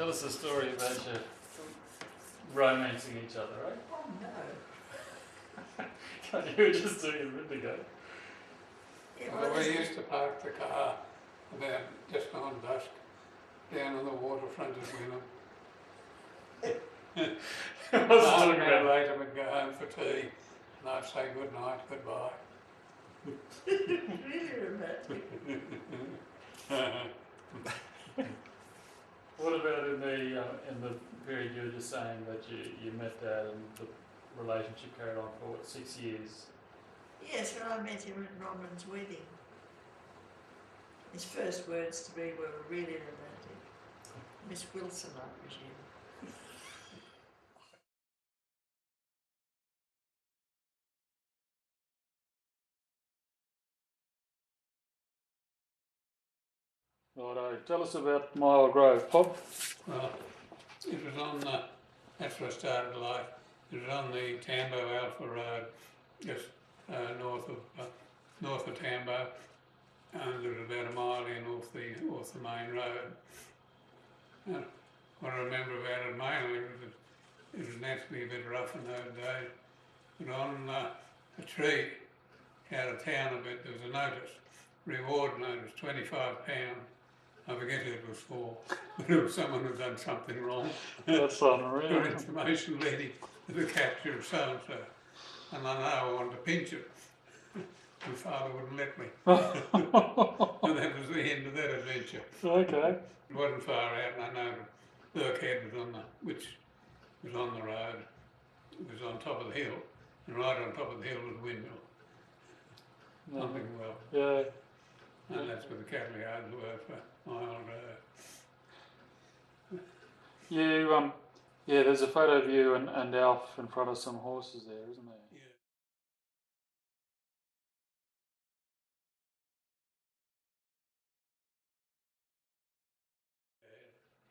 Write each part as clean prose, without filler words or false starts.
Tell us a story about you romancing each other, right? Oh no. You were just doing a minute ago. Yeah, Well, we used to park the car about just on dusk down on the waterfront of Guinea. What's the Half story an hour about? later we'd go home for tea and I'd say good night, goodbye. really romantic. What about in the period you were just saying that you met Dad and the relationship carried on for what, 6 years? Yes, when I met him at Norman's wedding. His first words to me were really romantic. Miss Wilson, I presume. Righto, tell us about Mile Grove, Bob. Well, it was on that's where I started life. It was on the Tambo Alpha Road, just north of Tambo, and it was about a mile in off the main road. And what I remember about it mainly was it was naturally a bit rough in those days. But on a tree out of town a bit, there was a notice, reward notice, £25. I forget who it was for, but it was someone who'd done something wrong. That's unreal. For information leading to the capture of so-and-so. And I know I wanted to pinch it. My father wouldn't let me. And that was the end of that adventure. Okay. It wasn't far out, and I know that Birkhead was which was on the road. It was on top of the hill, and right on top of the hill was a windmill. Something well. Yeah. And that's where the cattle yards were for Mile Road. Yeah, there's a photo of you and Alf in front of some horses there, isn't there?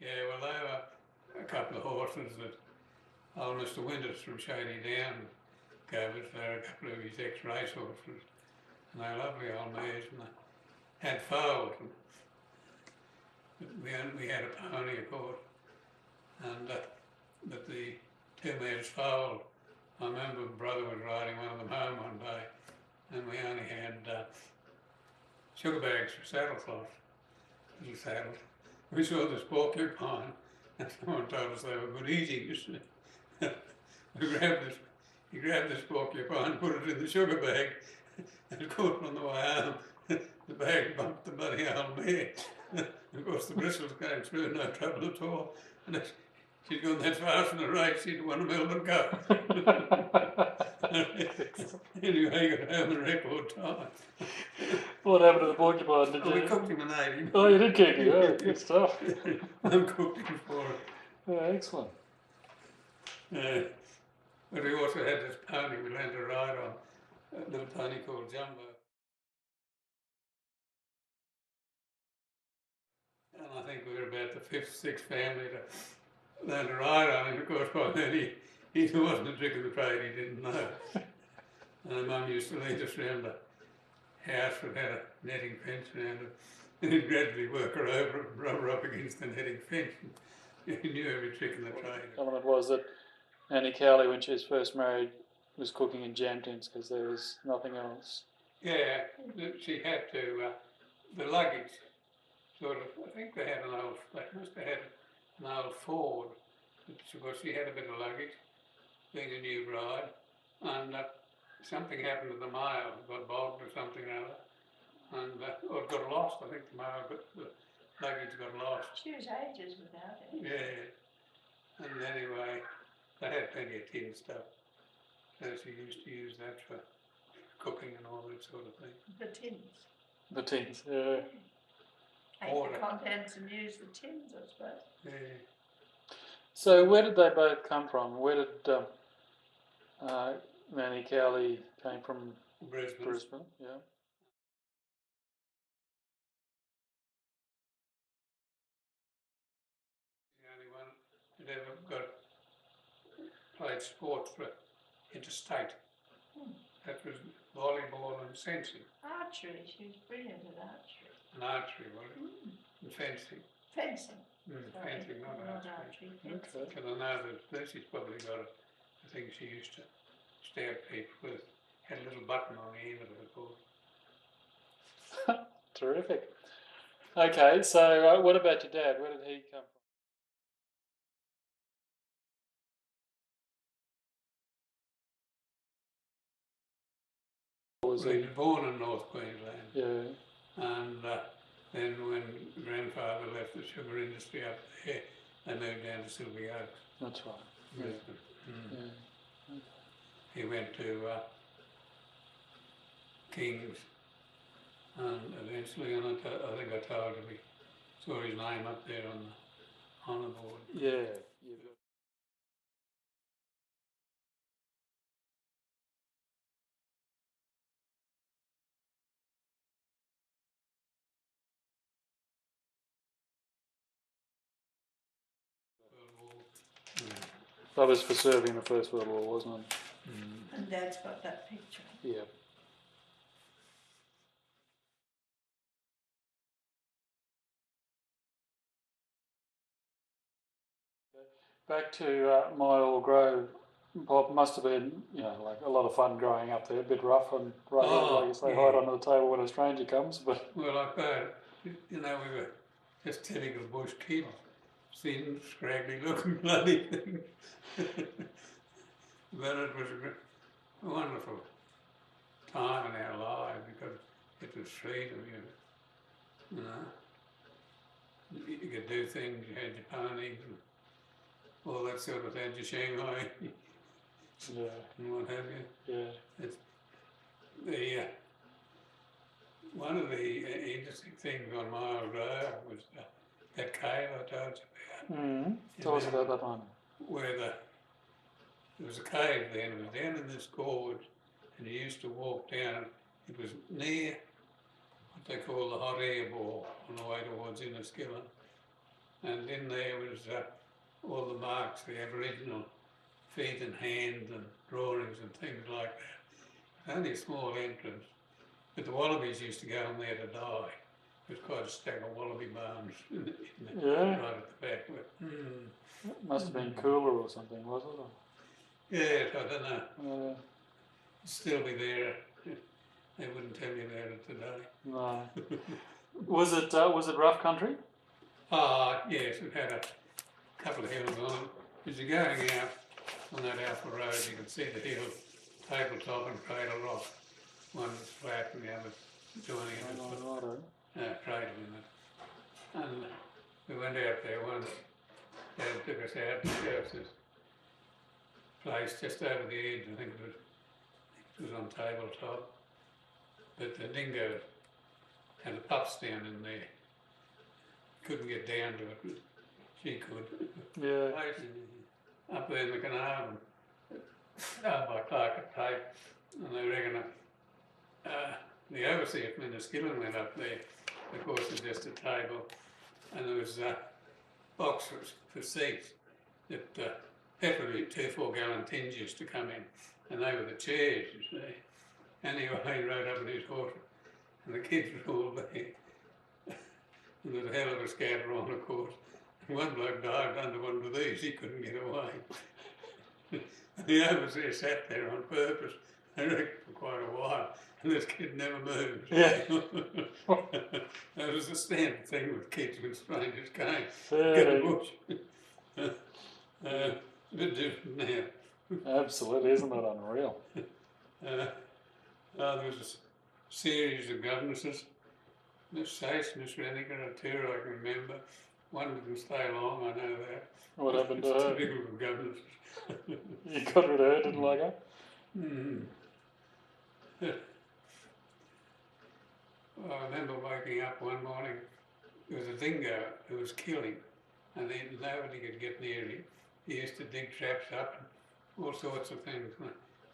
Yeah, well, they were a couple of horses that old Mr. Winters from Shady Down gave us. They were a couple of his ex-race horses. And they were lovely old mares, and they had foals. We had a pony, of course, and but the two mares foaled. I remember my brother was riding one of them home one day, and we only had sugar bags for saddlecloth, little saddles. We saw this porcupine, and someone told us they were good eating. He grabbed this porcupine, put it in the sugar bag, and of course on the way home, the bag bumped the bloody old mare. Of course the bristles came through, no trouble at all. And she'd gone that fast in the race, she'd won a Melbourne Cup. Anyway, he got home in record time. What happened to the porcupine, did you? We cooked him and ate him. Oh, you did cook him, oh, good stuff. I cooked him for it. Yeah, excellent. But we also had this pony we learned to ride on, a little pony called Jumbo. And I think we were about the 5th, 6th family to learn to ride on him. Of course, by then he wasn't a trick of the trade, he didn't know. And Mum used to lead us around the house that had a netting fence around it, and he'd gradually work her over and rub her up against the netting fence. He knew every trick in the trade. The element was that Annie Cowley, when she was first married, was cooking in jam tins because there was nothing else. Yeah, she had to, the luggage, sort of, I think they must have had an old Ford, because she had a bit of luggage, being a new bride, and something happened to the mail, got bogged or something or other, and, or it got lost, I think the mail, but the luggage got lost. She was ages without it. Yeah, and anyway, they had plenty of tin stuff, so she used to use that for cooking and all that sort of thing. The tins. The tins, yeah. Take the contents and use the tins, I suppose. Yeah. So where did they both come from? Where did Annie Cowley came from? Brisbane, yeah. The only one that ever played sports for interstate. That was volleyball and fencing. Archery, she was brilliant at archery. And archery, was it? And fencing. Fencing. Sorry, Fencing, not archery. archery. Fencing. Okay. Because I know that Lucy's probably got a thing she used to stab people with, had a little button on the end of it, of course. Terrific. Okay, so what about your dad? Where did he come from? Was Well, he he? was born in North Queensland, Yeah. and then when grandfather left the sugar industry up there, they moved down to Sylvia Oaks, That's right. Yeah. Brisbane. Yeah. He went to King's, and eventually, and I think I told you, we saw his name up there on the honour board. Yeah. That was for serving the First World War, wasn't it? And Dad's got that picture. Yeah. Back to Myall Grove. Bob, must have been, like a lot of fun growing up there. A bit rough and rugged, like you say, hide under the table when a stranger comes. But well, like that, we were just typical bush kids, thin, scraggly looking bloody things. But it was a wonderful time in our lives because it was freedom, you know. You could do things, you had your ponies and all that sort of thing, your Shanghai yeah, and what have you. yeah, It's one of the interesting things on Myall Grove was that cave I told you about. Tell us about that one. Where there was a cave then, it was down in this gorge, and you used to walk down, it was near what they call the hot air ball on the way towards Inniskillen. And in there was all the marks, the Aboriginal feet and hands and drawings and things like that. Only a small entrance, but the wallabies used to go in there to die. It was quite a stack of wallaby bones Yeah. right at the back. It must have been cooler or something, was it? Or? Yeah, I don't know. It'd still be there. They wouldn't tell you about it today. No. Was it rough country? Yes, it had a couple of hills on it. As you're going out on that Alpha Road, you can see the hills, Tabletop and Cradle Rock. One's flat and the other's joining it. Cradle in it. And we went out there once. Dad took us out to show us this place just over the edge. I think it was on Tabletop. But the dingoes had the pups down in there. Couldn't get down to it, but she could. Yeah. Up there in the canal, out by Clark Tape, and they reckon the overseer from Inniskillen went up there. Of course, it's just a table, and there was boxes for seats that every 2 4-gallon tins used to come in, and they were the chairs, you see. Anyway, he rode up in his horse, and the kids were all there. And there was a hell of a scatter on, of course. And one bloke dived under one of these, he couldn't get away. And the overseer sat there on purpose, I reckon, for quite a while, and this kid never moved. Yeah. That was the standard thing with kids when strangers came. Yeah. Get a bush. A bit different now. Absolutely, isn't that unreal? There was a series of governesses. Miss Sace, Miss Renniker, or two I can remember. One didn't stay long, I know that. What happened to her? Typical of governesses. You got rid of her, didn't like her? I remember waking up one morning, there was a dingo who was killing, and then nobody could get near him. He used to dig traps up and all sorts of things.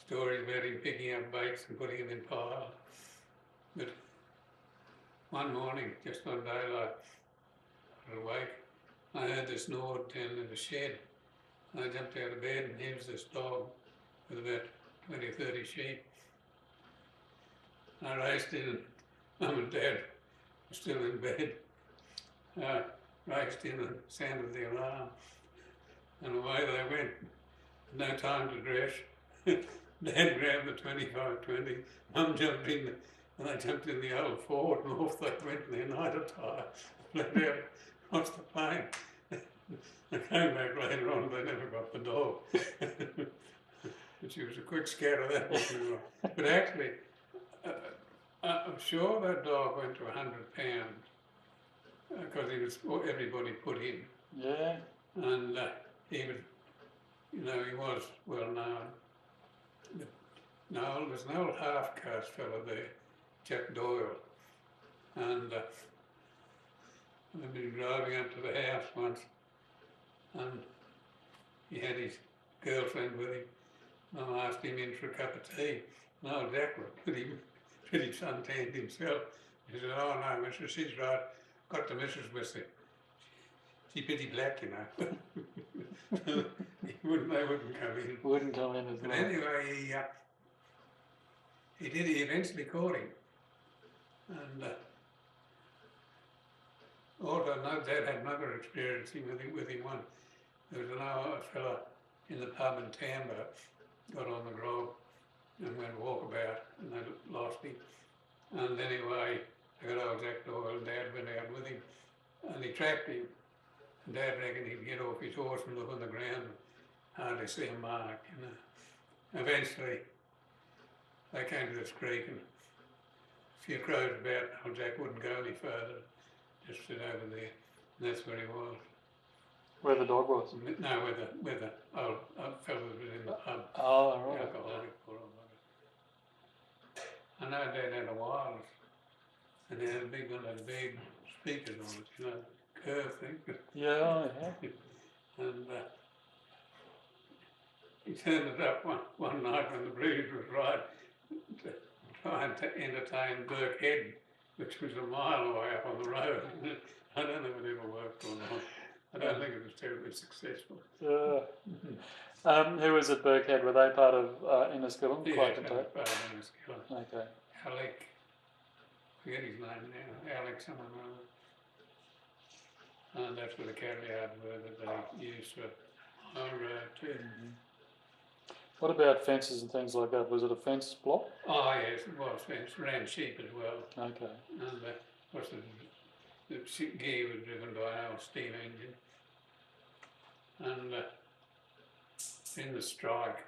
Stories about him picking up baits and putting them in piles. But one morning, just on daylight, I was awake, I heard this snore down in the shed. I jumped out of bed and here was this dog with about 20 or 30 sheep. I raced in and Mum and Dad were still in bed. raced in and sounded the alarm, and away they went. No time to dress. Dad grabbed the 25-20, Mum jumped in, and they jumped in the old Ford, and off they went in their night attire, flat out across the plain. They came back later on, they never got the dog. But she was a quick scatter, that one. But actually, I'm sure that dog went to 100 pounds, because he was everybody put in. Yeah. And he was, you know, he was well known. But no, there's an old half-caste fellow there, Jack Doyle, and I've been driving up to the house once, and he had his girlfriend with him. Mum asked him in for a cup of tea. No, Jack was pretty suntanned himself. He said, "Oh no, missus, she's right. Got the missus with her. She's pretty black, you know." They wouldn't come in. Wouldn't come in as But well. anyway, he eventually caught him. And also, no, Dad had another experience with him one. There was another fella in the pub in Tambo, got on the grog and went walkabout, and they lost him. And anyway, they got old Jack Doyle, and Dad went out with him, and he tracked him. And Dad reckoned he'd get off his horse and look on the ground and hardly see a mark, you know. Eventually, they came to this creek, and a few crows about, and old Jack wouldn't go any further, just sit over there, and that's where he was. Where the dog was? No, where the old fellow was in the pub. Oh, right. Alcoholic or whatever. I know Dad had a wireless, and they had a big one of those big speakers on it, you know, curve thing. Yeah, yeah. And he turned it up one night when the breeze was right to try and entertain Birkhead, which was a mile away up on the road. I don't know if it ever worked or not. I don't think it was terribly successful. Who was at Birkhead? Were they part of Inniskillen? Yeah, Quite it was part of Inniskillen. Okay. Alec, forget his name now, Alec someone or other. And that's where the cattle yard were that they used for home road too. Mm-hmm. What about fences and things like that? Was it a fence block? Oh yes, it was fence. Ran sheep as well. Okay. And the gear was driven by an old steam engine. And in the strike,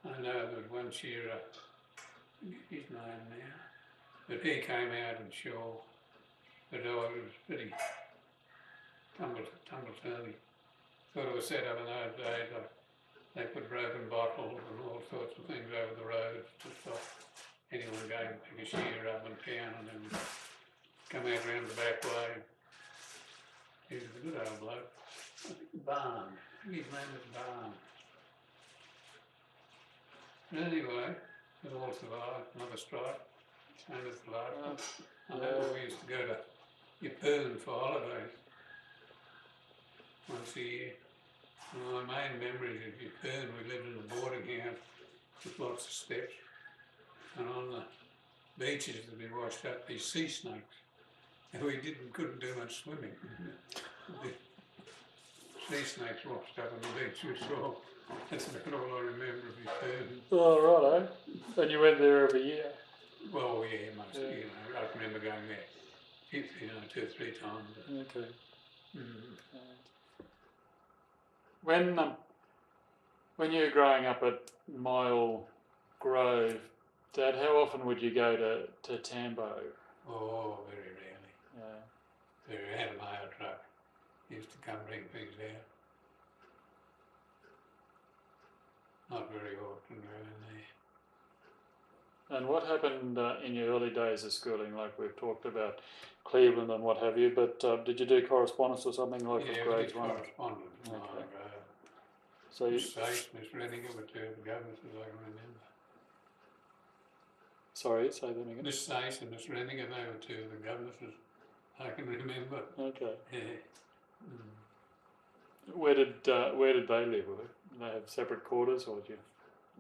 I know there was one shearer, I forget his name now, but he came out and shore. The dog was pretty tumble-turny. Sort of was set up in those days, like they put broken bottles and all sorts of things over the roads to stop anyone going to pick a shear up in town and then come out round the back way. He was a good old bloke. I think Barn. I think his name was Barn. Anyway, it all survived. Another strike. Same as the last one. I remember we used to go to Yeppoon for holidays once a year. My main memories of Yeppoon, we lived in a boarding house with lots of steps, and on the beaches that we washed up these sea snakes, and we couldn't do much swimming. The sea snakes washed up on the beach we saw. That's about all I remember of Yeppoon. Oh, righto. And you went there every year? Well, yeah, most, you know, I remember going there, 2 or 3 times. Okay. Mm. When you were growing up at Mile Grove, Dad, how often would you go to Tambo? Oh, very rarely. Yeah. They had a mail truck. Used to come bring things out. Not very often around there. And what happened in your early days of schooling? Like we've talked about Cleveland and what have you, but did you do correspondence or something like with grades 1? Correspondence. Okay. So Miss Renninger were 2 of the governesses I can remember. Sorry, say that again. Miss Sace and Miss Renninger, they were 2 of the governesses I can remember. Okay. Yeah. Where did they live? Did they have separate quarters, or did you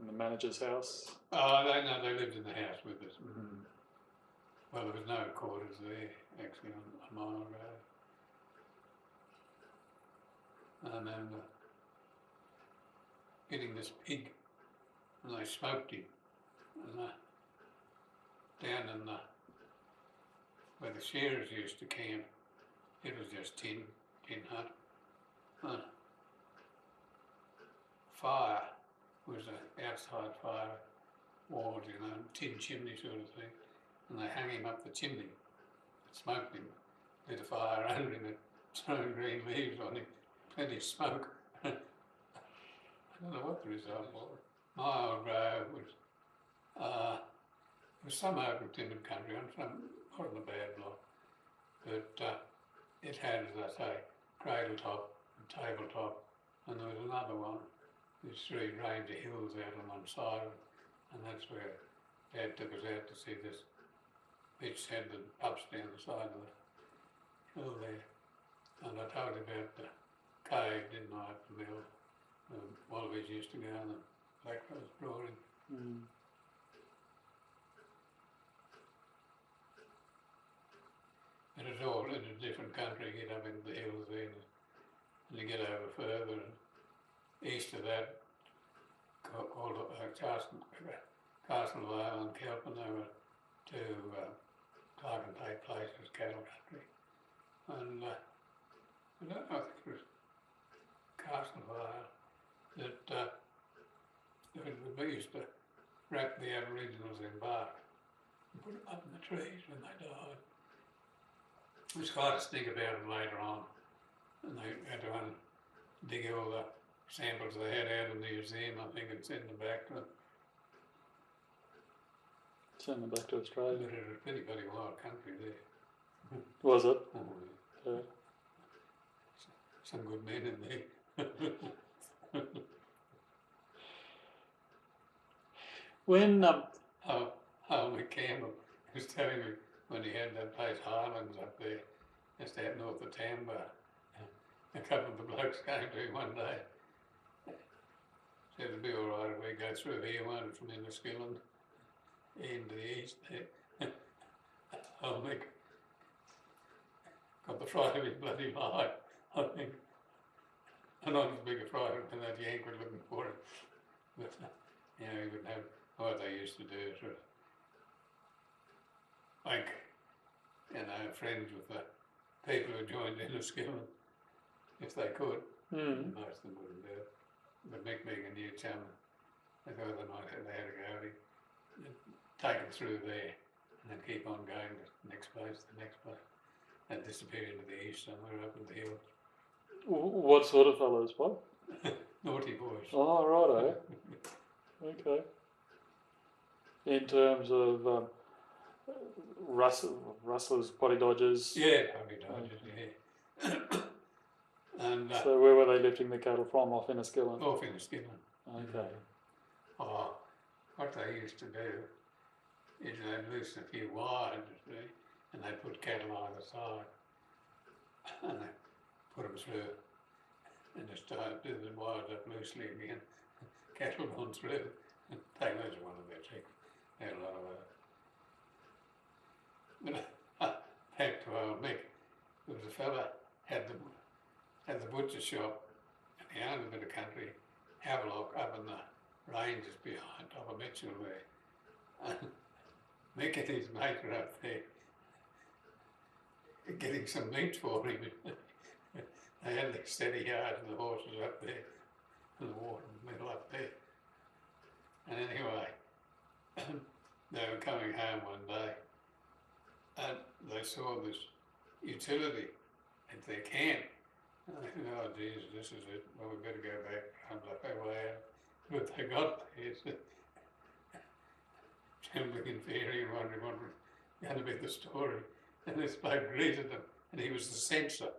in the manager's house? Oh, they lived in the house with us. Mm-hmm. Well, there was no quarters there actually on Mile Road. remember getting this pig, and they smoked him, and down in where the shearers used to camp. It was just tin hut. Fire was an outside fire walls, you know, tin chimney sort of thing, and they hung him up the chimney, smoked him, lit a fire under him, and thrown green leaves on him, plenty of smoke. I don't know what the result was. My old grove was some open timbered country, wasn't a bad block, but it had, as I say, cradle top and tabletop, and there was another one. There's 3 range of hills out on one side, and that's where Dad took us out to see this bitch had the pups down the side of the hill there. And I told you about the cave, didn't I, at the mill? The wallabies used to go and the blackfellas brought him. Mm. And it's all in a different country. You get up into the hills there, and you get over further, and east of that, called Castlevale and Kelpin, over to Clark and Tate places, cattle country. And I don't know, I think it was Castlevale that we used to wrap the Aboriginals in bark and put them up in the trees when they died. It was quite a stink about them later on, and they had to dig all the samples they had out of the museum, I think, and send them back to them. Send them back to Australia. But it was a pretty wild country there. Was it? Oh, Yeah. some good men in there. When Hal McCampbell was telling me when he had that place Highlands up there, just out north of Tambo, a couple of the blokes came to him one day. Said it'd be all right if we go through here, won't it, from Inniskillen into the east there. Hal Mick got the fright of his bloody life, I think. And not as big a fright than that Yank was looking for him. But, you know, he would have what they used to do, sort of like, you know, friends with the people who joined Inniskillen, if they could. Mm. Most of them wouldn't do it. But Mick being a new chum, they thought they might have had a go at him. Take it through there and then keep on going to the next place, and disappear into the east somewhere up in the hills. What sort of fellows? What? Naughty boys. Oh, righto. Okay. In terms of rustlers, potty dodgers. Yeah, potty dodgers, yeah. And So where were they lifting the cattle from? Off Inniskillen? off Inniskillen. Okay. Oh, what they used to do is they'd loosen a few wires, you see, and they put cattle either side, and they put them through, and just do the wires up loosely again. Cattle gone through, and take those one of their tricks. They had a lot of that. But back to old Mick, there was a fella had the butcher shop, and he owned a bit of country, Havelock, up in the ranges behind top of Mitchell there. And Mick and his mate were up there getting some meat for him. They had the steady yard and the horses up there and the water in the middle up there. And anyway, they were coming home one day and they saw this utility at their camp. And they said, oh Jesus, this is it. Well, we better go back and look our way out. But they got there, trembling in fear and wondering what was going to be the story. And this bloke greeted them, and he was the censor.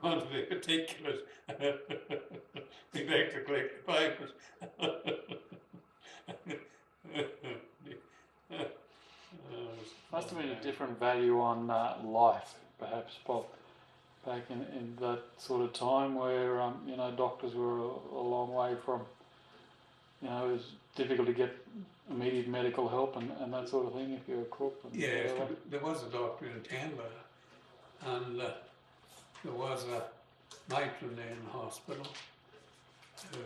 Wanted the particulars. He back to collect the papers. Must have been a different value on life, perhaps, Bob, back in that sort of time where, you know, doctors were a long way from, you know, it was difficult to get immediate medical help and that sort of thing if you're a crook. And yeah, whatever. there was a doctor in Tambo, and there was a matron there in the hospital who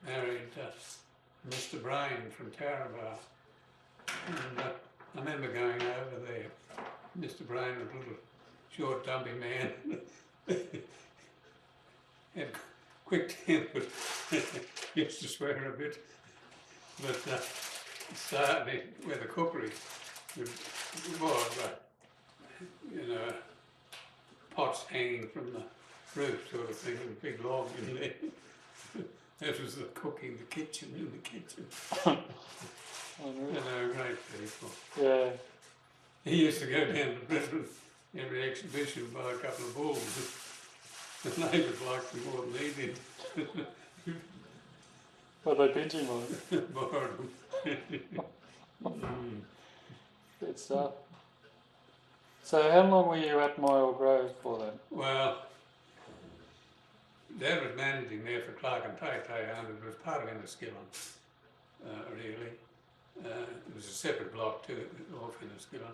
married Mr. Brain from Tarabah. And I remember going over there. Mr. Brain was a little short, dumpy man. Had quick temper. Used to swear a bit. But started where the cookery was, you know, pots hanging from the roof sort of thing, and a big log in there. That was the cooking, the kitchen in the kitchen. And they were great people. Yeah. He used to go down to Brisbane every exhibition and buy a couple of bulls. The neighbours liked them more than he did. What they pinching on? Borrowed them. Good stuff. So how long were you at Moyle Grove for then? Well, Dad was managing there for Clark and Tate. It was part of Enniskillen, really. It was a separate block too, off Enniskillen,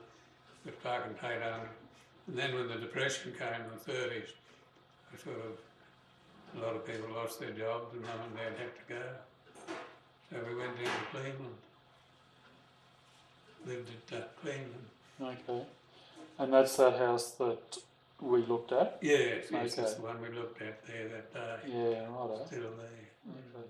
but Clark and Tate owned it. And then when the Depression came in the 30s, a lot of people lost their jobs and Mum and Dad had to go. So we went down to Cleveland, lived at Cleveland. Okay. And that's that house that we looked at? Yes, Okay. that's the one we looked at there that day. Yeah, right. Still there. Okay.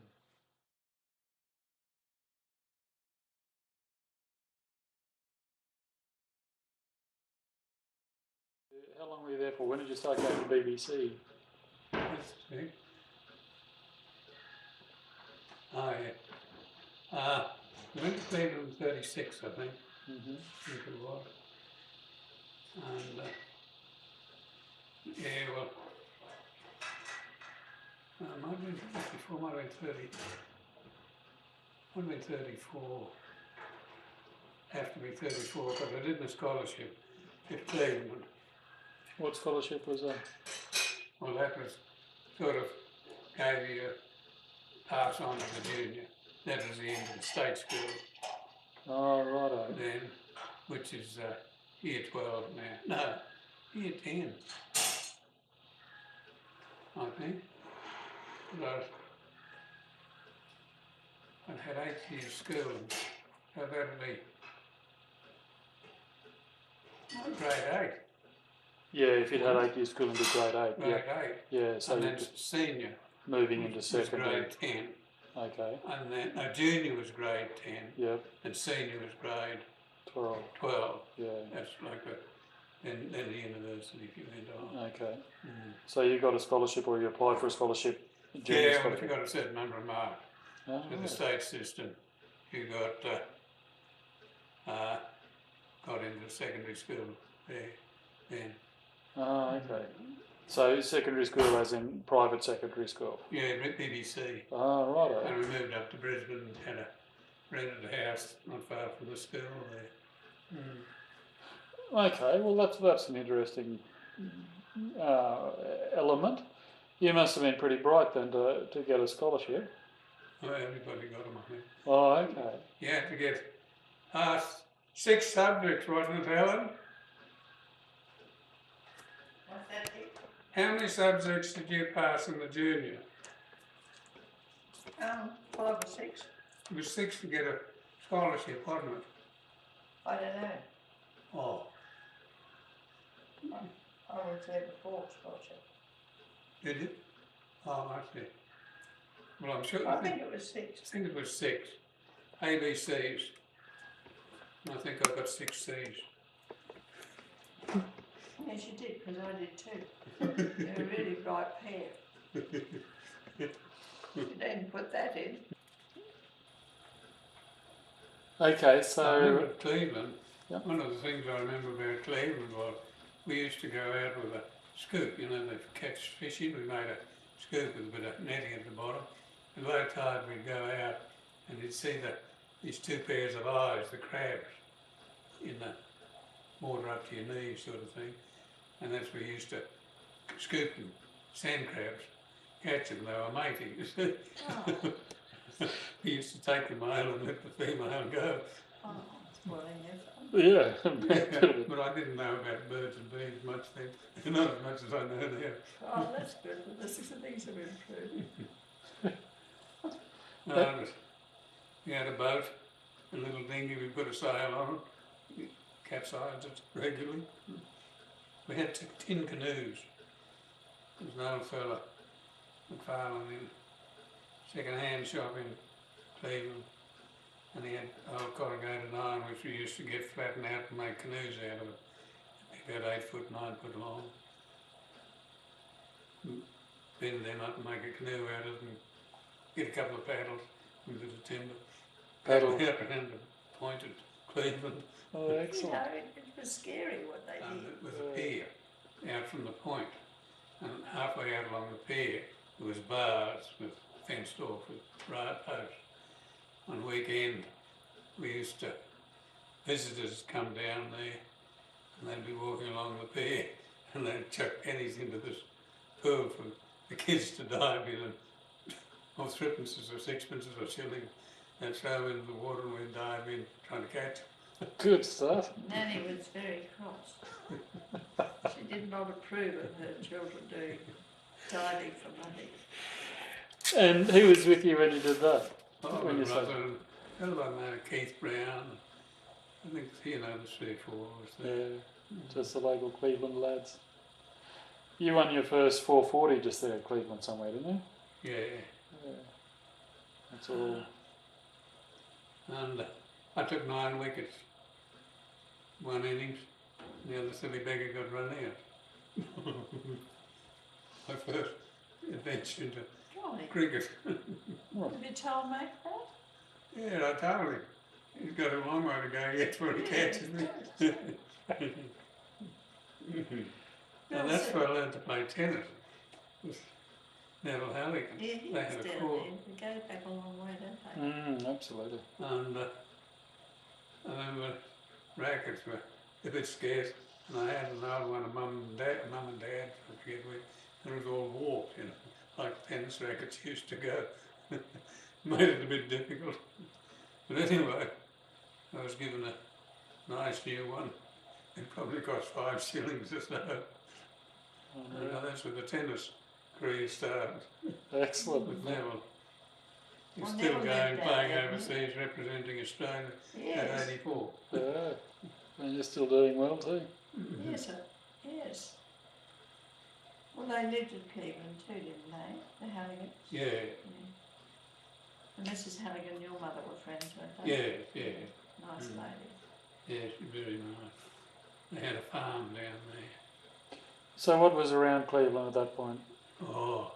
How long were you there for? When did you start going to BBC? Let's see. We went to Cleveland in 36, I think. Mm-hmm. I think it was. And yeah, well, might have been before, might have been 30. Might have been 34. Have to be 34 because I did my scholarship at Cleveland. What scholarship was that? Well, that was sort of gave you a pass on to the junior. That was the end of the state school Oh, righto. then, which is year 12 now. No, year 10, I think. But I'd had 8 years school, so that'd be grade 8. Yeah, if you'd had 8 years school into grade 8. Grade Yeah. 8. Yeah, so And you're then just senior moving into was secondary. grade 10. Okay. And then junior was grade 10. Yep. And senior was grade 12. 12. Yeah. That's like then the university if you went on. Okay. So you got a scholarship, or you applied for a scholarship? Junior Yeah, well, if scholarship? you got a certain number of marks Oh, in the right. state system, you got into secondary school there then. Oh, okay. So secondary school as in private secondary school? Yeah, BBC. Oh, righto. And we moved up to Brisbane and rented a house not far from the school there. Okay, well that's an interesting element. You must have been pretty bright then to get a scholarship. Well, everybody got them, I think. Oh, okay. You had to get 6 subjects, wasn't it, Helen? What's that, Dick? How many subjects did you pass in the junior? 5 or 6. It was 6 to get a scholarship, wasn't it? I don't know. Oh, I was there before scholarship. did you? Oh, I see. Well, I'm sure. I think it was 6. I think it was 6 ABCs. And I think I got 6 C's. Yes, you did, because I did too. You're a really bright pair. You didn't put that in. Okay, I remember so at Cleveland. Yeah. One of the things I remember about Cleveland was we used to go out with a scoop. You know, they catch fish in. We made a scoop with a bit of netting at the bottom. And low tide, we'd go out and you'd see these 2 pairs of eyes, the crabs, in the water up to your knees, sort of thing. And that's where we used to scoop them, sand crabs, catch them. They were mating. Oh, We used to take the male and let the female go. oh, it's well in your fun. Yeah, Yeah, but I didn't know about birds and bees much then. Not as much as I know now. Oh, that's good. This is the things have improved. We had a boat, a little dinghy, we put a sail on it, we capsized it regularly. We had tin canoes. There was an old fella, McFarlane, in second-hand shop in Cleveland, and he had old corrugated iron which we used to get flattened out and make canoes out of it. They'd be about 8 foot, 9 foot long. Bend them up and make a canoe out of it and get a couple of paddles with a bit of timber. Paddle. Out around the point at Cleveland. Oh, You excellent. know, it was scary what they did. With a pier out from the point, and halfway out along the pier there was bars with fenced off with right posts. On weekend we used to, visitors come down there and they'd be walking along the pier and they'd chuck pennies into this pool for the kids to dive in, and or threepences or sixpences or shillings. They'd throw them into the water and we'd dive in trying to catch them. Good stuff. Nanny was very cross. She did not approve of her children doing diving for money. And who was with you when you did that? Oh, When my you say- brother, a fellow by the name of Keith Brown, I think he and others 3 or 4 was there. Yeah, just the local Cleveland lads. You won your first 440 just there at Cleveland somewhere, didn't you? Yeah, Yeah. That's all. and I took 9 wickets, 1 innings, and the other silly beggar got run out. My first adventure into Golly, cricket. have you told Mac that? Yeah, I told him. He's got a long way to go yet before he catches me. And that's where I learned to play tennis with Neville Halligan. Yeah, he They was had a down court. there. They go back a long way, don't they? Absolutely. And I remember rackets were a bit scarce, and I had an old one of mum and dad, I forget which, and it was all warped, you know, like tennis rackets used to go. Made it a bit difficult. But anyway, I was given a nice new one. It probably cost 5 shillings or so. And that's where the tennis career started Excellent. with Neville. He's Well, still Neville going, lived out playing there, didn't overseas, representing Australia Yes. at 84. Yeah. And you're still doing well too. Yes, yes. Well, they lived in Cleveland too, didn't they? The Halligans? Yeah, And Mrs. Halligan, your mother were friends, weren't they? yeah, yeah, Nice Mm. lady. yeah, she's very nice. They had a farm down there. So what was around Cleveland at that point? Oh,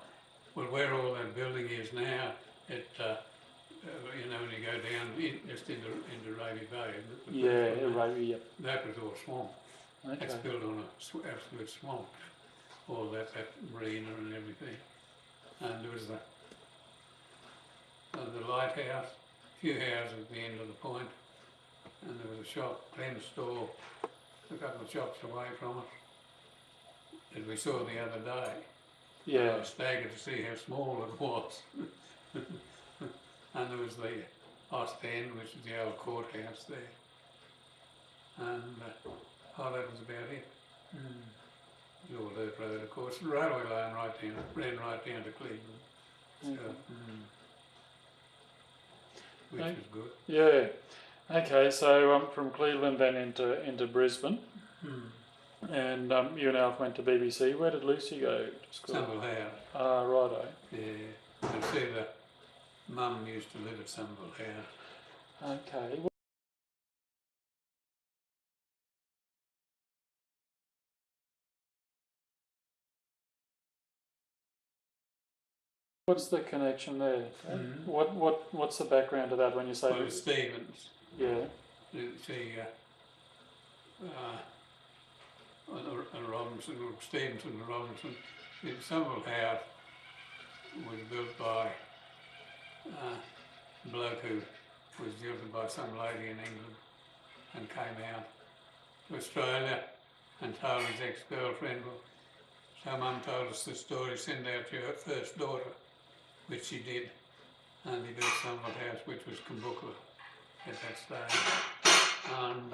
well, where all that building is now, it, you know, when you go down just into Raby Bay, isn't it? Yeah, right. Yep. That was all swamp. That's Okay. built on a absolute swamp. All that marina and everything. And there was the lighthouse, a few houses at the end of the point, and there was a shop, Glen's store, a couple of shops away from us, that we saw the other day. I Yeah. was staggered to see how small it was. And there was the Ost End, which is the old courthouse there. And that was about it. The old dirt road, of course. The railway line ran right down to Cleveland. So, which Okay. was good. Yeah. Okay. So from Cleveland then into Brisbane, and you and Alf went to BBC. Where did Lucy go to school? Somerville House, Ah, righto. yeah. And see, the mum used to live at Somerville House. Okay. What's the connection there? Mhm. What's the background to that when you say? Well, it was Stevens. Yeah. See, and Robinson, or Stevenson and Robinson. The Somerville House was built by a bloke who was jilted by some lady in England and came out to Australia and told his ex-girlfriend, well, so Mum told us the story, send out your first daughter, which she did, and he built Somerville House, which was Kumbukla at that stage. And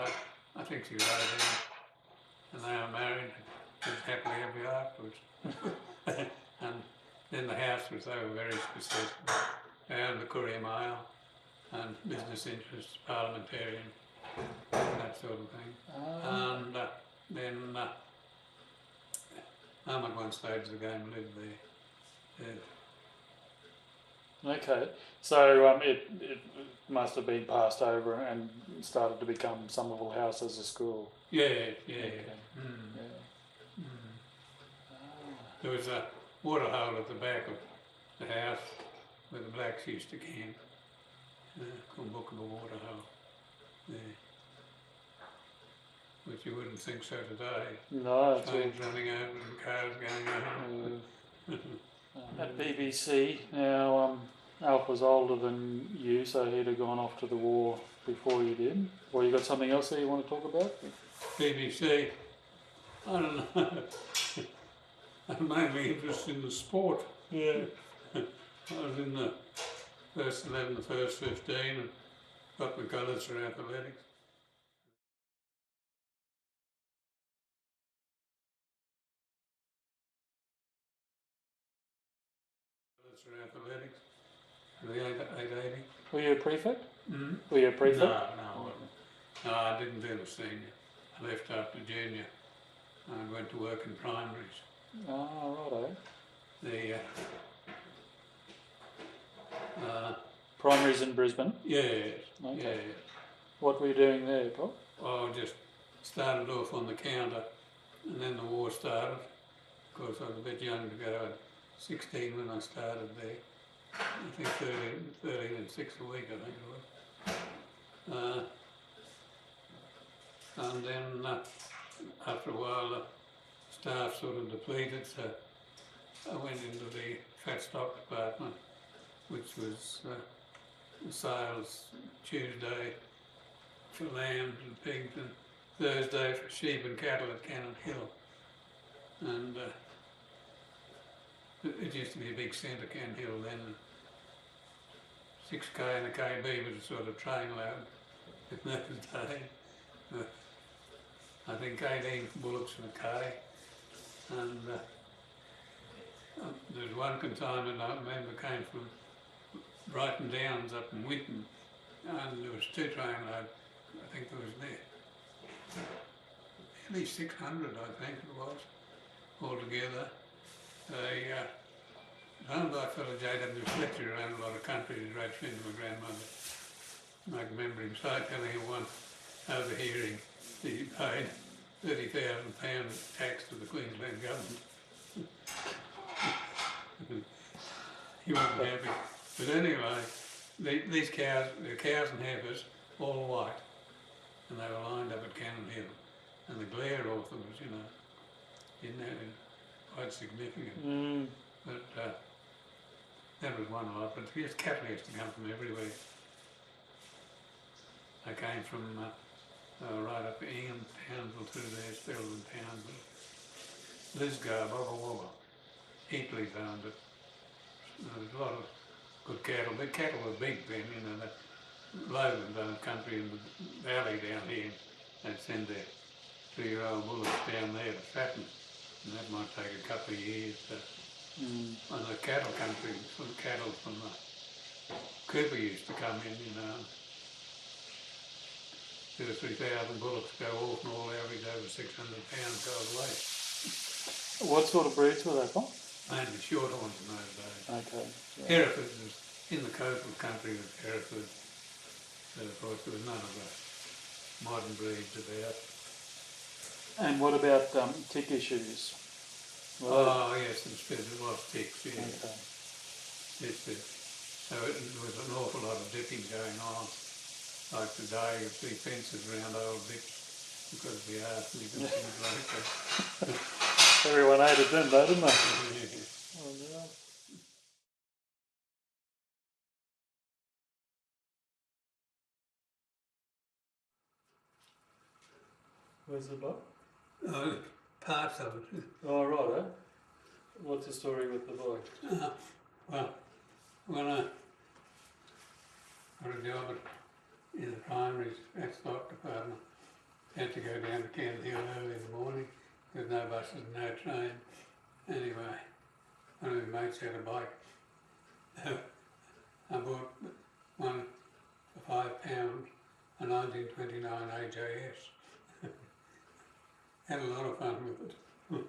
I think she was 18, and they were married, lived happily ever afterwards. And then the house was, they were very successful. They owned the Courier Mail and business interests, parliamentarian, that sort of thing. And then Mum at one stage of the game lived there. Yeah. Okay, so it must have been passed over and started to become Somerville House as a school. Yeah. Okay. Yeah. Ah. There was a water hole at the back of the house where the blacks used to camp, called Bookable Water Hole there, which you wouldn't think so today. No, it's Trains running over and cars going over. at BBC now. Alf was older than you, so he'd have gone off to the war before you did. Or you got something else that you want to talk about? BBC, I don't know. I'm mainly interested in the sport. Yeah. I was in the first 11, the first 15, and got my colours for athletics. For athletics, for the 880. Were you a prefect? Mm-hmm. Were you a prefect? No, I wasn't. No, I didn't do the senior. I left after junior and went to work in primaries. Oh, righto. The Primaries in Brisbane? yes, Okay. yeah. What were you doing there, Bob? I just started off on the counter, and then the war started. Of course, I was a bit young to go. 16 when I started there. I think 13 and 6 a week, I think it was. And then after a while, the staff sort of depleted, so I went into the fat stock department, which was sales Tuesday for lambs and pigs, and Thursday for sheep and cattle at Cannon Hill. And it used to be a big centre, Cannon Hill then. 6K and a KB was a sort of train load in those days. I think 18 bullocks for a K. And there's one consignment I remember came from Brighton Downs up in Winton, and there was 2 train loads. I think there was nearly 600, I think it was, altogether. They owned by a fellow JW Fletcher, around a lot of country, he's a great friend of my grandmother. I can remember him telling her once, overhearing, that he paid £30,000 tax to the Queensland government. He wasn't happy. But anyway, these cows, they're cows and heifers, all white, and they were lined up at Cannon Hill. And the glare off them was, quite significant. But that was one lot. But yes, cattle used to come from everywhere. They came from right up Ingham, Townsville through there, Spells and Townsville. Lisgar, Bobba Wobba, Heatley's owned it. There was a lot of good cattle. The cattle were big then, that lowland owned country in the valley down here. They'd send their 3-year-old bullocks down there to fatten. And that might take a couple of years. And the cattle country, some cattle from the Cooper used to come in, 2,000 or 3,000 bullocks go off and all average over 600 pounds goes away. What sort of breeds were they from? Mainly shorthorns in those days. Okay. Yeah. Hereford was in the coastal country with Hereford. So of course there was none of the modern breeds about. And what about tick issues? Oh yes, there was ticks, yes. Okay. Yes. So there was an awful lot of dipping going on. Like today you see fences around old dips because of the arsenic and things like that. Everyone ate it then, though, didn't they? Yeah. Oh, yeah. Where's the book? Parts of it. Oh, right, eh? What's the story with the boy? Well, when I got a job in the primaries at stock department, had to go down to Camden Hill early in the morning with no buses, no train. Anyway, one of my mates had a bike. I bought one for £5, a 1929 AJS. Had a lot of fun with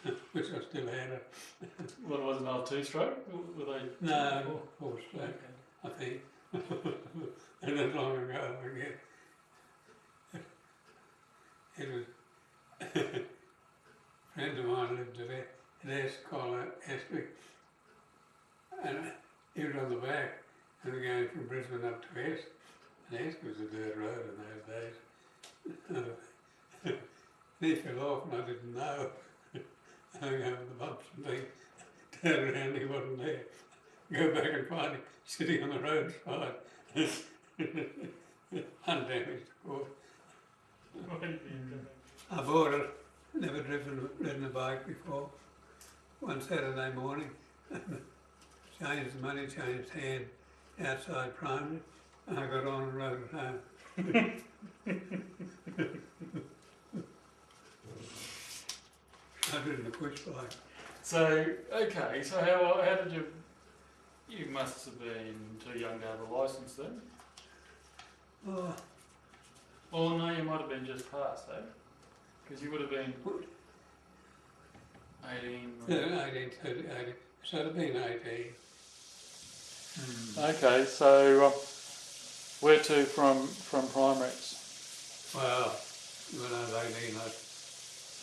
it, which I still had it. What was it, another two-stroke? Were they? No, four-stroke, I think. And that long ago, I guess. It was a friend of mine lived at Ashby, and he was on the back, and we were going from Brisbane up to Esk, and Esk was a dirt road in those days. He fell off and I didn't know. I hung over the bumps and things, turned around, he wasn't there. Go back and find him sitting on the roadside. Undamaged, of course. I bought it, never ridden a bike before. One Saturday morning, changed the money, changed hand outside primary, and I got on and rode it home. I'd ridden a push bike. So, okay, so how did you must have been too young to have a licence then? Oh, Well, no, you might have been just past, eh? Because you would have been 18. yeah, 18, so it'd have been 18. Okay, so where to from primaries? Well, when I was 18, I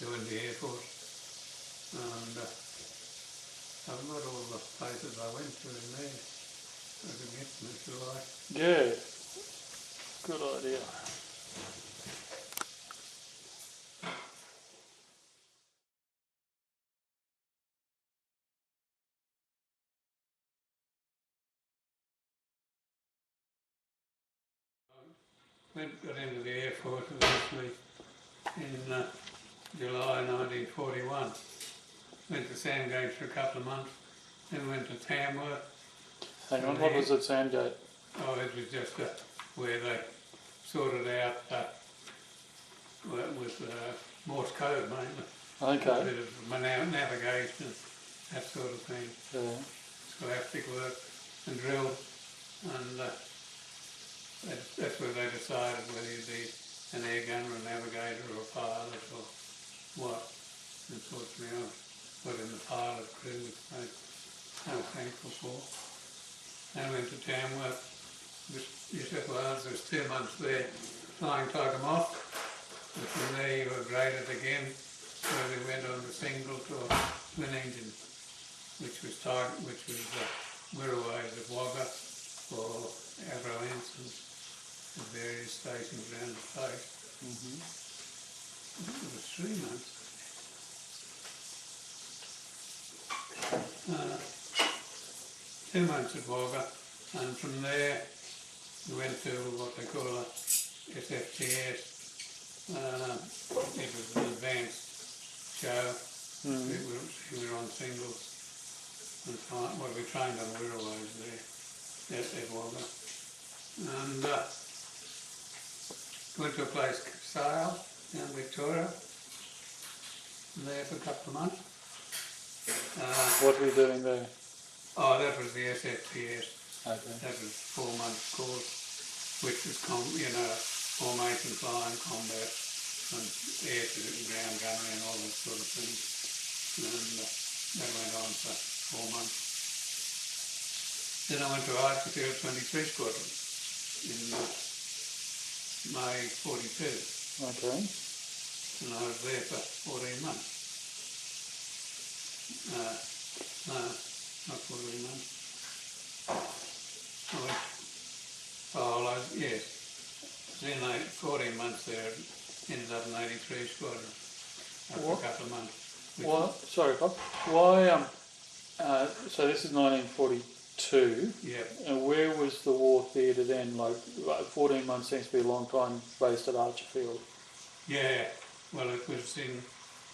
joined the Air Force, and I've got all the places I went to in there. I could get them if you like. Yeah, good idea. Got into the Air Force eventually in July 1941. Went to Sandgate for a couple of months, then went to Tamworth. Hang on, what was at Sandgate? Oh, it was just where they sorted out with Morse code mainly. Okay. A bit of navigation, that sort of thing. Yeah. Scholastic work and drill, and that's where they decided whether you'd be an air gunner, a navigator, or a pilot, or what. Unfortunately, I got in the pilot crew, which I'm thankful for. Then I went to Tamworth, New South Wales. There was 2 months there flying Tiger Moth, and from there you were graded again, where we went on the single to a twin engine, which was Wirraways at Wagga for Avro Ensigns at various stations around the place. I think it was 3 months. 2 months at Wagga, and from there we went to what they call a SFTS. It was an advanced show. We were on singles, and we trained on Wirraways there at Wagga. And went to a place, Sale, down Victoria, there for a couple of months. What were you doing there? Oh, that was the SFTS. Okay. That was a 4-month course, which was formation, flying, combat, and air to ground gunnery and all that sort of thing. And that went on for 4 months. Then I went to Archerfield 23 Squadron in May 42. Okay. And I was there for 14 months. No, not 14 months. Yes. Then 14 months there, ended up in 83 Squadron after a couple of months. Why? Sorry, Bob. Why? So this is 1942. Yeah. And where was the war theatre then? Like 14 months seems to be a long time based at Archerfield. Yeah. Well, it was in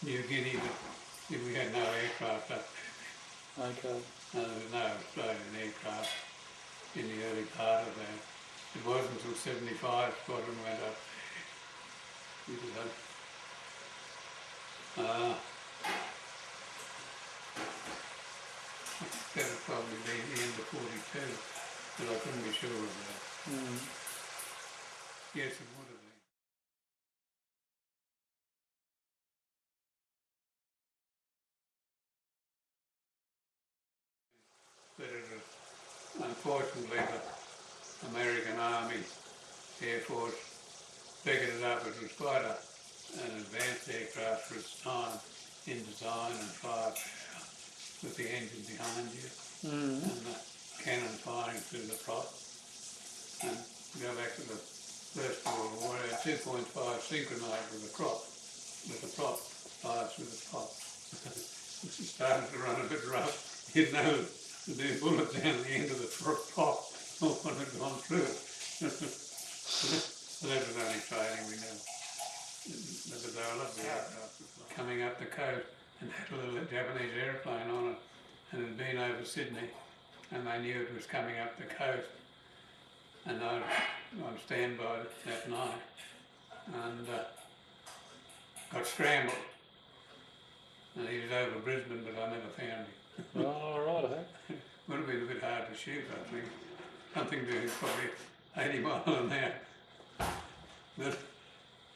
New Guinea, but we had no aircraft up there. Okay. There was no floating aircraft in the early part of that. It wasn't until 75 Squadron went up. You could hope. That would probably be the end of 42, but I couldn't be sure of that. Mm. Yes, it would have been. But it was, unfortunately, the American Army, Air Force, figured it up. It was quite an advanced aircraft for its time in design and firepower, with the engine behind you and the cannon firing through the prop. And go back to the First World War, it had 2.5 synchronised with the prop fires through the prop. If it started to run a bit rough, you'd know there'd be a bullet down the end of the prop or one had gone through it. So that was only training, we know. But they were lovely aircraft coming up the coast and had a little Japanese airplane on it, and it had been over Sydney, and they knew it was coming up the coast, and I was on standby that night, and got scrambled, and he was over Brisbane, but I never found him. Oh, right, eh? Would have been a bit hard to shoot, I think. Something doing probably 80 miles an hour. But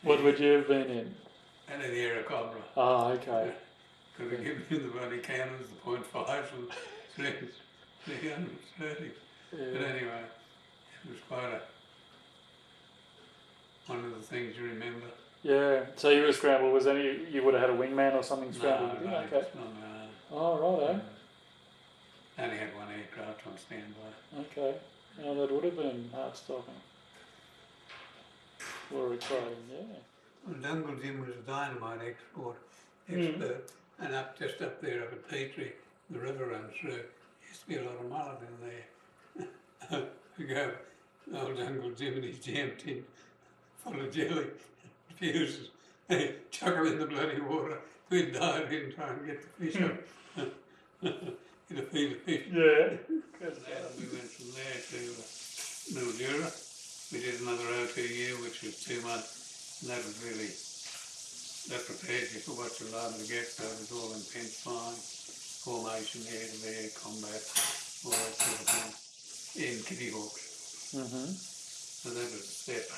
What would you have been in? and in the Aerocobra. Oh, okay. Could have given him the bloody cannons, the .5s and 330. But Yeah. anyway, it was quite one of the things you remember. Yeah. So you were scrambled. Was any? You would have had a wingman or something scrambled? No, Yeah, okay. it's not, Oh, right, I only had one aircraft on standby. Okay. Yeah, that would have been hard stopping. Or exciting, yeah. Well, Jungle Jim was a dynamite expert, and just up there up at Petrie, the river runs through. Used to be a lot of mullet in there. We go, old Jungle Jim and his jam tin full of jelly, fuses. Chuck them in the bloody water. We'd dive in and try and get the fish up. Get a feed of fish. Yeah. And then we went from there to Mildura. We did another OTU, which was 2 months, and that was really, that prepared you for what you're liable to get. So it was all intense flying, formation, air-to-air, combat, all that sort of thing, in Kittyhawks. So that was a step.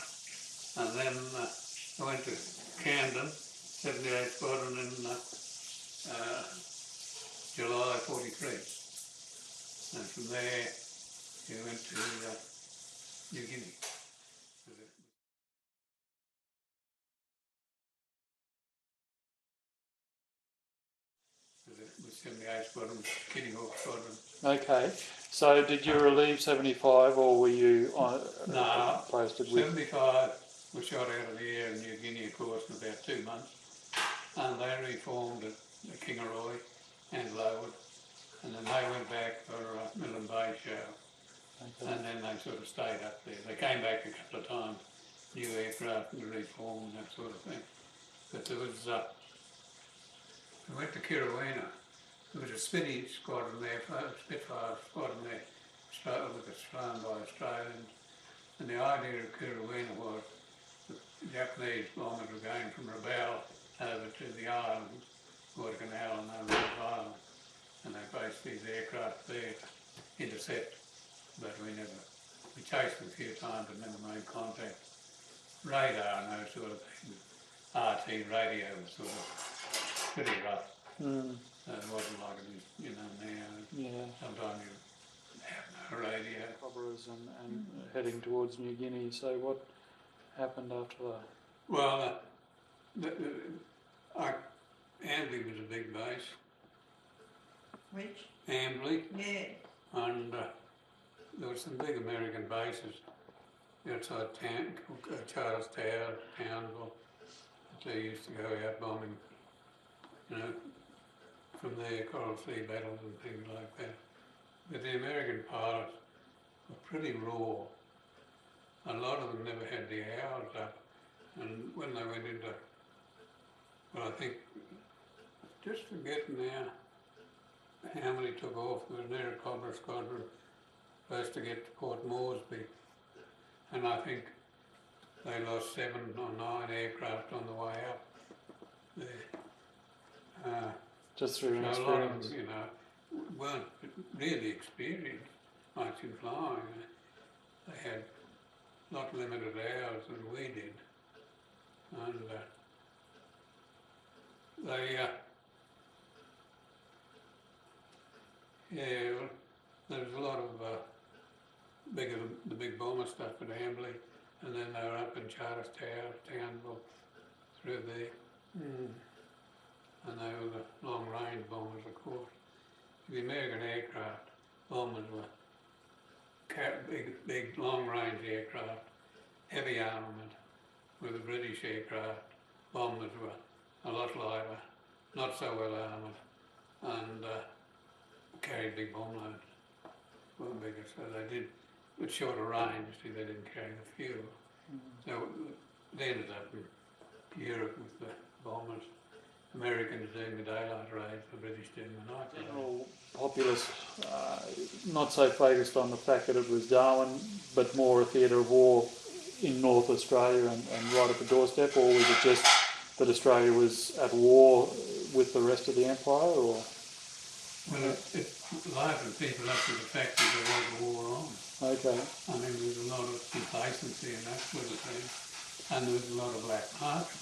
And then I went to Camden, 78 Squadron in July 43. And from there, we went to New Guinea. With 78 Squadron, Kittyhawk Squadron. Okay. So did you relieve 75 or were you on, No, posted with? 75 was shot out of the air in New Guinea, of course, in about 2 months. And they reformed at Kingaroy and Lowood. And then they went back for Millen Bay show. Okay. And then they sort of stayed up there. They came back a couple of times, new aircraft and reformed, that sort of thing. But there was, we went to Kirrawena. There was a Spitty squadron there, Spitfire squadron there, that was flown by Australians. And the idea of Kirrawena was the Japanese bombers were going from Rabaul over to the islands, Guadalcanal and over the island. And they based these aircraft there to intercept. But we chased them a few times but never made contact. Radar and those sort of things, RT radio was sort of pretty rough. So it wasn't like it is, now. Yeah. Sometimes you have no radio. Cobras and heading towards New Guinea. So what happened after that? Well, Ambley was a big base. Which? Ambley. Yeah. And there were some big American bases outside Charles Tower, Townsville. They used to go out bombing, from there, Coral Sea battles and things like that. But the American pilots were pretty raw. A lot of them never had the hours up. And when they went into, well, I think, just forgetting now how many took off. There was an Aerocobra squadron supposed to get to Port Moresby. And I think they lost 7 or 9 aircraft on the way up there. Just through So a lot of inexperience. them, you know, weren't really experienced much in flying. They had a lot limited hours than we did. And they, yeah, well, there was a lot of the big bomber stuff at Amberley, and then they were up in Charlestown, Tambo, through there. And they were the long-range bombers, of course. The American aircraft bombers were big long-range aircraft, heavy armament, where the British aircraft bombers were a lot lighter, not so well armoured, and carried big bomb loads. Were bigger, so they did, with shorter range, see, they didn't carry the fuel. So they ended up in Europe with the bombers. Americans doing the daylight raids, the British doing the night raids. General populace, not so focused on the fact that it was Darwin, but more a theatre of war in North Australia and right at the doorstep, or was it just that Australia was at war with the rest of the empire, or? Well, it livened people up to the fact that there was a war on. Okay. I mean, there was a lot of complacency and that sort of thing, and there was a lot of black market,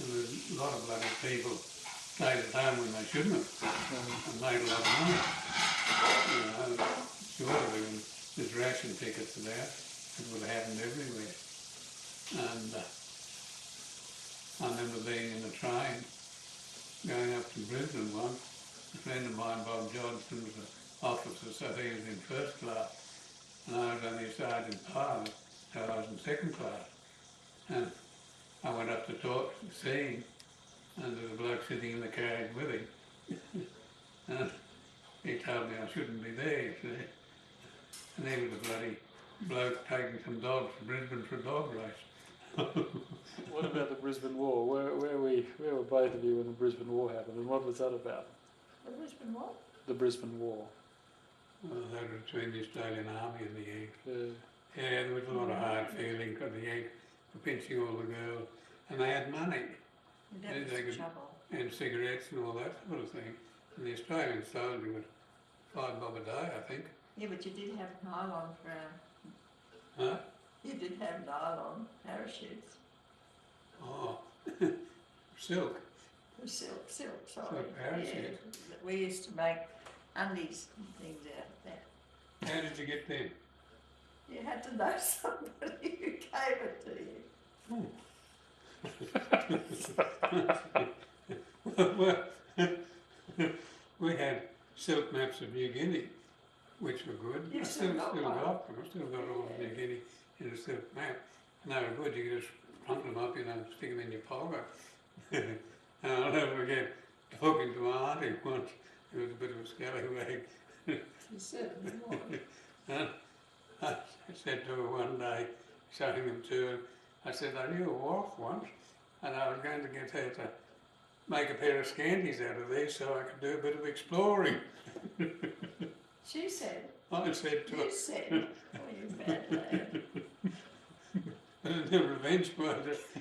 and there was a lot of bloody people stayed at home when they shouldn't have, and made a lot of money. You know, surely when there's ration tickets and that, it would have happened everywhere. And I remember being in a train going up to Brisbane once. A friend of mine, Bob Johnson, was an officer, so he was in first class, and I was only a sergeant pilot, so I was in second class. And I went up to talk, see him, and there was a bloke sitting in the carriage with him. And he told me I shouldn't be there, you see. And he was a bloody bloke taking some dogs to Brisbane for a dog race. What about the Brisbane War? Where were both of you when the Brisbane War happened, and what was that about? The Brisbane what? The Brisbane War. That was between the Australian Army and the Yanks. Yeah. There was a lot of hard feeling because the Yanks were pinching all the girls, and they had money. That was They the could- trouble. And cigarettes and all that sort of thing. And the Australian soldier was $5 a day, I think. Yeah, but you did have nylon for Huh? you did have nylon parachutes. Oh, silk. Silk, sorry. Silk parachutes. Yeah, we used to make undies and things out of that. How did you get them? You had to know somebody who gave it to you. Well, we had silk maps of New Guinea, which were good. You've I still got one? got them. I've still got all of New Guinea in a silk map. And they were good. You could just front them up, you know, and stick them in your pocket. And I'll never forget talking to my auntie once. It was a bit of a scallywag. You certainly was. And I said to her one day, showing them to her, I said, I knew a wharf once, and I was going to get her to make a pair of scanties out of these so I could do a bit of exploring. She said. I said to her, You said. Oh, you bad lad. but the revenge was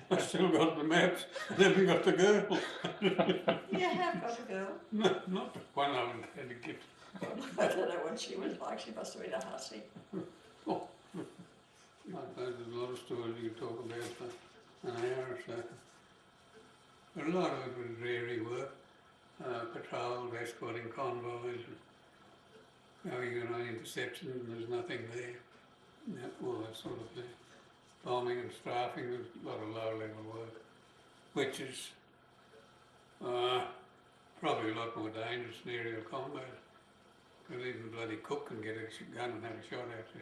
I still got the maps, I never got the girl. You have got a girl. No, not one of them had a gift. I don't know what she was like. She must have been a hussy. Oh. I suppose there's a lot of stories you could talk about for an hour or so. But a lot of it was dreary work, patrols, escorting convoys, going on interception, and there's nothing there, all that sort of thing. Bombing and strafing, there's a lot of low-level work, which is probably a lot more dangerous than aerial combat, because even the bloody cook can get a gun and have a shot at you.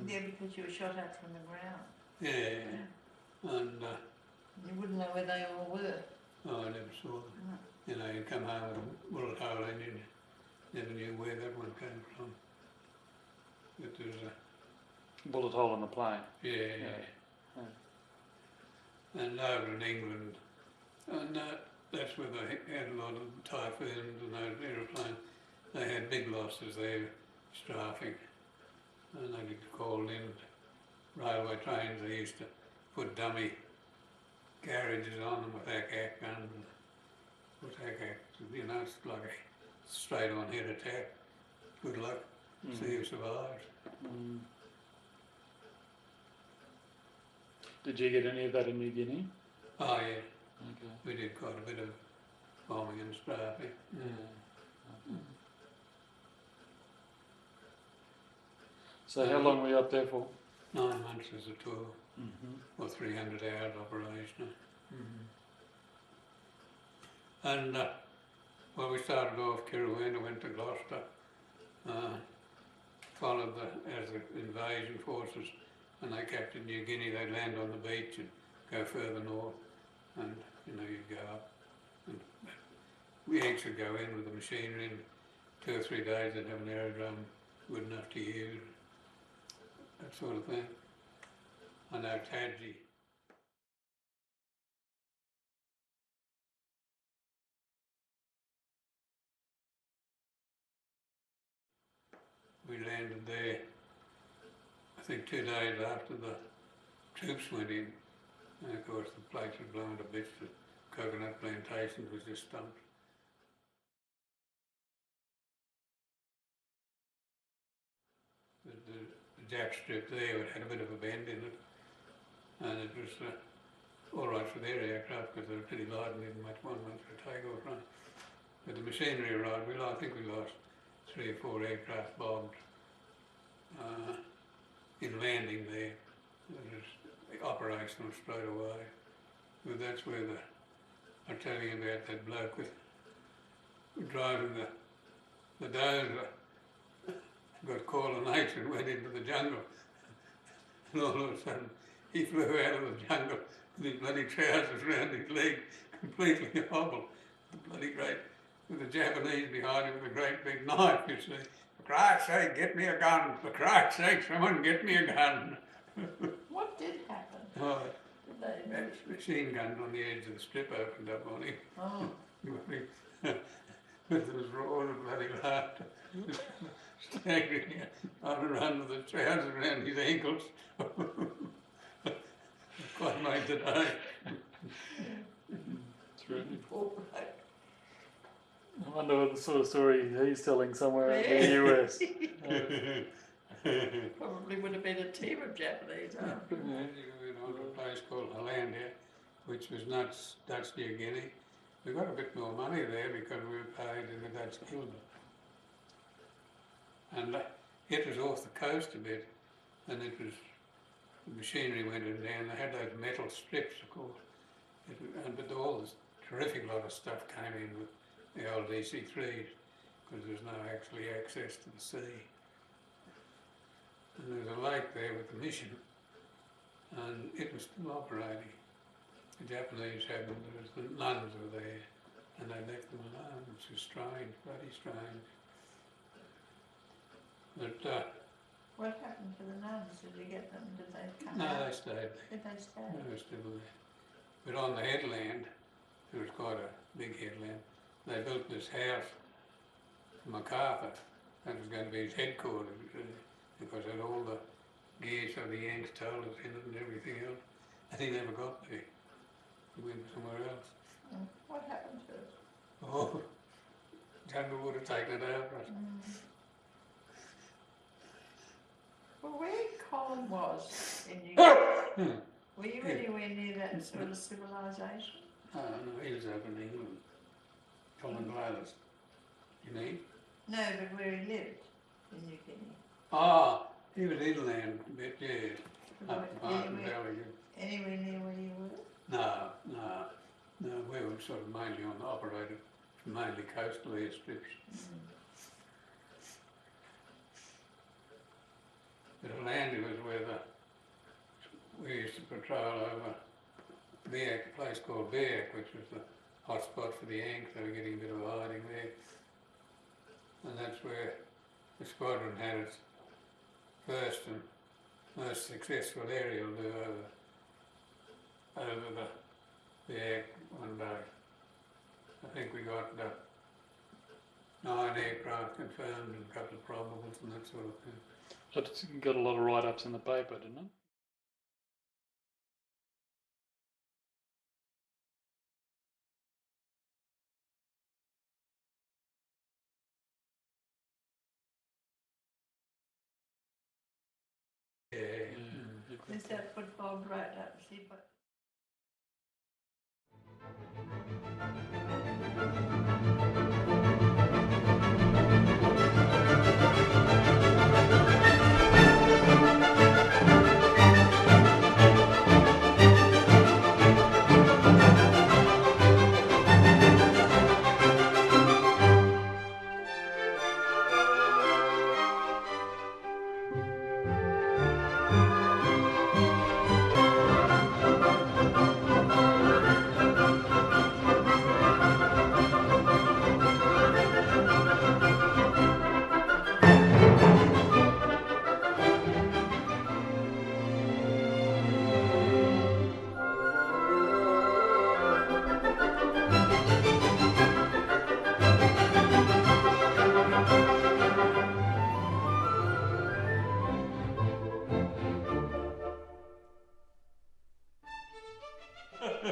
Yeah, because you were shot at from the ground. Yeah, and You wouldn't know where they all were. oh, I never saw them. No. You know, you come home with a bullet hole in you, never knew where that one came from. But there's a, Bullet hole in the plane. yeah. Yeah. And over in England, and that's where they had a lot of typhoons and those aeroplanes. They had big losses there, strafing, and they get called in. Railway trains, they used to put dummy garages on them with ack guns. With ack, you know, it's like a straight on head attack. Good luck. See who survives. Did you get any of that in New Guinea? Oh yeah, Okay. we did quite a bit of bombing and strafing. Yeah. Okay. So how long were you up there for? 9 months as a tour, or 300 hours operational. And well, we started off Kirrawenda, went to Gloucester, followed as the invasion forces, and they captured New Guinea. They'd land on the beach and go further north, and you know, you'd go up, and the Yanks would go in with the machinery, and 2 or 3 days they'd have an aerodrome good enough to use, that sort of thing. I know Tadji. We landed there, I think 2 days after the troops went in, and of course the place was blown to bits. The coconut plantation was just stumped. The Jap strip there had a bit of a bend in it, and it was all right for their aircraft because they were pretty light and didn't want much for takeoff run. But the machinery arrived. I think we lost 3 or 4 aircraft bombed in landing there. It was operational straight away. But that's where I'm telling you about that bloke with driving the dozer. Got called an H and went into the jungle. And all of a sudden he flew out of the jungle with his bloody trousers round his leg, completely hobbled. The bloody great, with the Japanese behind him with a great big knife, you see. For Christ's sake, get me a gun. For Christ's sake, someone get me a gun. What did happen? Oh, Did they? that machine gun on the edge of the strip opened up on him. Oh, With his roar of bloody laughter. Staggering on and run with the trousers around his ankles. Quite made today. Terrific. poor bloke. I wonder what the sort of story he's telling somewhere in the US. Probably would have been a team of Japanese after. We went on to a place called Hollandia, which was Dutch New Guinea. We got a bit more money there because we were paid in the Dutch guild. And it was off the coast a bit, and it was, the machinery went in there, and they had those metal strips, of course. But all this terrific lot of stuff came in with the old DC-3s, because there's no actually access to the sea. And there was a lake there with the mission, and it was still operating. The Japanese had them, the nuns were there, and they left them alone, which was strange, bloody strange. But What happened to the nuns? Did you get them? Did they come no, out? they stayed there. Did they stay? They were still there. But on the headland, it was quite a big headland, they built this house for MacArthur. That was going to be his headquarters, because it had all the gear so the Yanks told us in it and everything else. And he never got there. He went somewhere else. What happened to it? Oh, jungle would have taken it over us. Well, where Colin was in New Guinea, were you Yeah. anywhere near that sort of civilization? Oh, no, he was over in England. Colin Gladys. You mean? No, but where he lived in New Guinea. Ah, he was inland a bit, yeah. Up the Martin Anywhere, Valley. anywhere near where you were? No, we were sort of mainly on the operated, mainly coastal airstrips. But Hollandia was where we used to patrol over Beak, a place called Beak, which was the hot spot for the Yanks. They were getting a bit of a hiding there. And that's where the squadron had its first and most successful aerial do over the Beak one day. I think we got 9 aircraft confirmed and a couple of probables and that sort of thing. But it's got a lot of write-ups in the paper, didn't it? that would vibrate up, see, but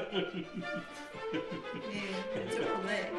yeah, it's all there.